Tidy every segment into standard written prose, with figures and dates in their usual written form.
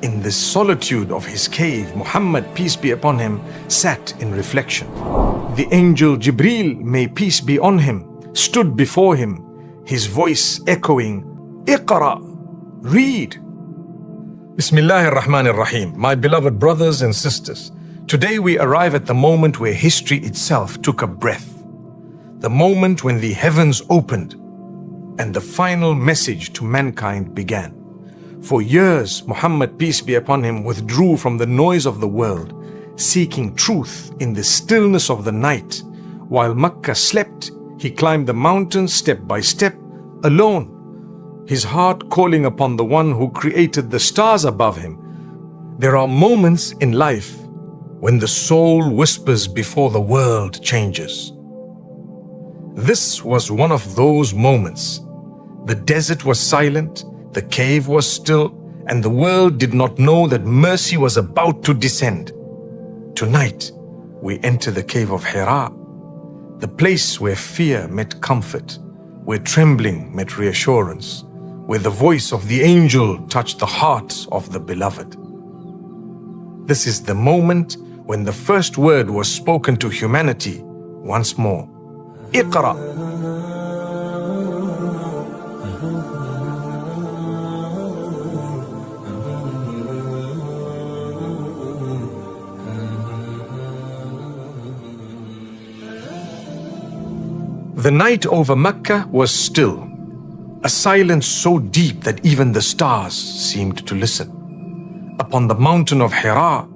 In the solitude of his cave, Muhammad, peace be upon him, sat in reflection. The angel Jibreel, may peace be on him, stood before him, his voice echoing, Iqra, read. Bismillahir Rahmanir Rahim. My beloved brothers and sisters, today we arrive at the moment where history itself took a breath. The moment when the heavens opened and the final message to mankind began. For years, Muhammad, peace be upon him, withdrew from the noise of the world, seeking truth in the stillness of the night. While Mecca slept, he climbed the mountains step by step, alone, his heart calling upon the one who created the stars above him. There are moments in life when the soul whispers before the world changes. This was one of those moments. The desert was silent, the cave was still, and the world did not know that mercy was about to descend. Tonight, we enter the cave of Hira, the place where fear met comfort, where trembling met reassurance, where the voice of the angel touched the heart of the beloved. This is the moment when the first word was spoken to humanity once more. Iqra. The night over Mecca was still, a silence so deep that even the stars seemed to listen. Upon the mountain of Hira,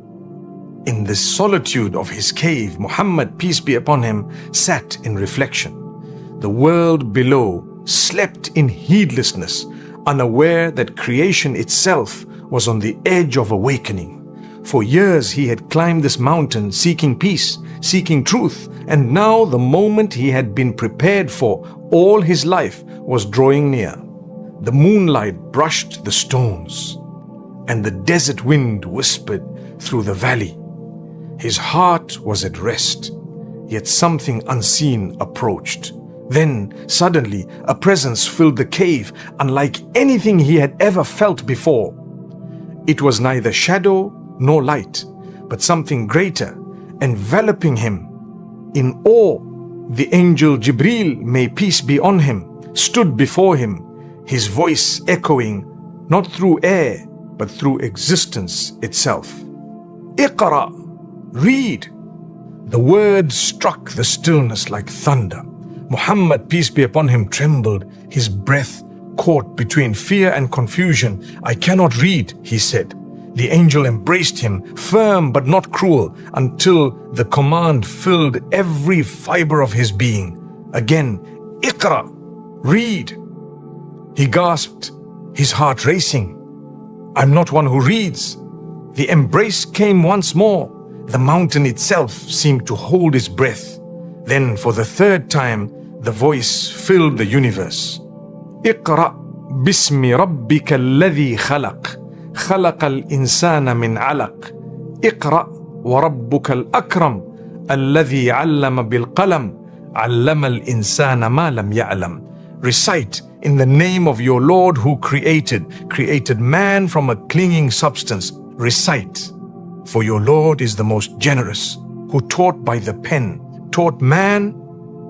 in the solitude of his cave, Muhammad, peace be upon him, sat in reflection. The world below slept in heedlessness, unaware that creation itself was on the edge of awakening. For years he had climbed this mountain seeking peace, seeking truth, and now the moment he had been prepared for all his life was drawing near. The moonlight brushed the stones, and the desert wind whispered through the valley. His heart was at rest, yet something unseen approached. Then, suddenly, a presence filled the cave, unlike anything he had ever felt before. It was neither shadow nor light, but something greater, enveloping him. In awe, the angel Jibreel, may peace be on him, stood before him, his voice echoing, not through air, but through existence itself. Iqra, read. The words struck the stillness like thunder. Muhammad, peace be upon him, trembled, his breath caught between fear and confusion. I cannot read, he said. The angel embraced him, firm but not cruel, until the command filled every fiber of his being. Again, Iqra, read. He gasped, his heart racing. I'm not one who reads. The embrace came once more. The mountain itself seemed to hold its breath. Then, for the third time, the voice filled the universe. Iqra bismi rabbika alladhi khalaq. خلق الإنسان من علق اقرأ وربك الأكرم الذي علم بالقلم علم الإنسان ما لم يعلم. Recite in the name of your Lord who created man from a clinging substance. Recite, for your Lord is the most generous, who taught by the pen, taught man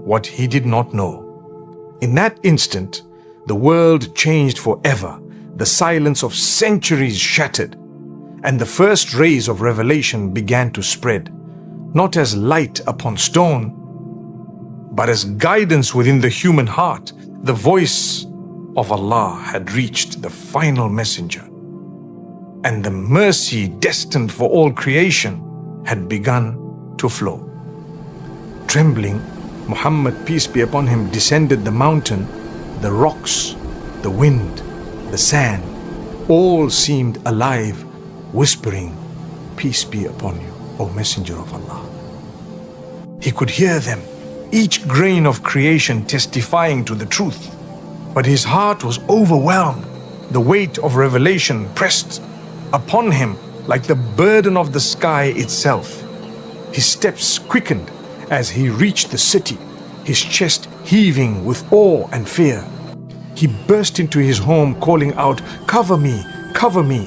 what he did not know. In that instant, the world changed forever. The silence of centuries shattered, and the first rays of revelation began to spread, not as light upon stone, but as guidance within the human heart. The voice of Allah had reached the final messenger, and the mercy destined for all creation had begun to flow. Trembling, Muhammad, peace be upon him, descended the mountain. The rocks, the wind, the sand, all seemed alive, whispering, peace be upon you, O Messenger of Allah. He could hear them, each grain of creation testifying to the truth. But his heart was overwhelmed. The weight of revelation pressed upon him like the burden of the sky itself. His steps quickened as he reached the city, his chest heaving with awe and fear. He burst into his home calling out, cover me, cover me.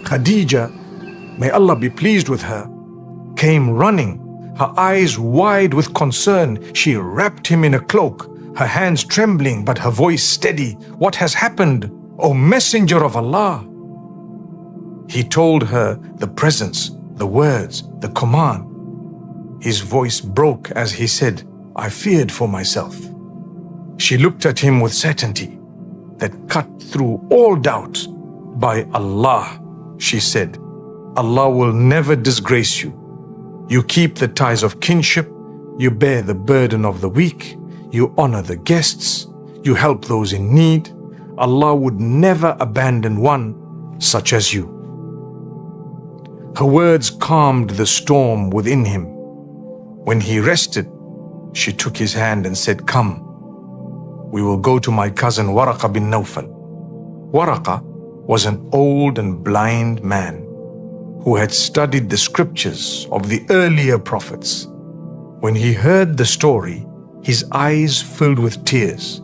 Khadija, may Allah be pleased with her, came running, her eyes wide with concern. She wrapped him in a cloak, her hands trembling but her voice steady. What has happened, O Messenger of Allah? He told her the presence, the words, the command. His voice broke as he said, I feared for myself. She looked at him with certainty that cut through all doubt. By Allah, she said, Allah will never disgrace you. You keep the ties of kinship, you bear the burden of the weak, you honor the guests, you help those in need. Allah would never abandon one such as you. Her words calmed the storm within him. When he rested, she took his hand and said, Come, we will go to my cousin Waraqa bin Nawfal. Waraqa was an old and blind man who had studied the scriptures of the earlier prophets. When he heard the story, his eyes filled with tears.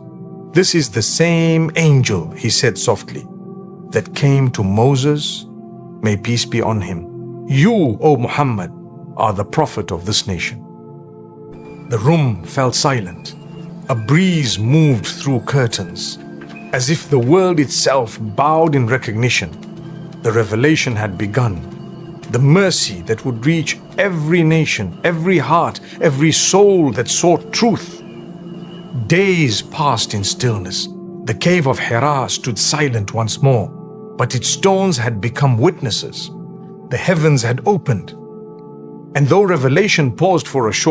This is the same angel, he said softly, that came to Moses, may peace be on him. You, O Muhammad, are the prophet of this nation. The room fell silent. A breeze moved through curtains, as if the world itself bowed in recognition. The revelation had begun. The mercy that would reach every nation, every heart, every soul that sought truth. Days passed in stillness. The cave of Hira stood silent once more, but its stones had become witnesses. The heavens had opened. And though revelation paused for a short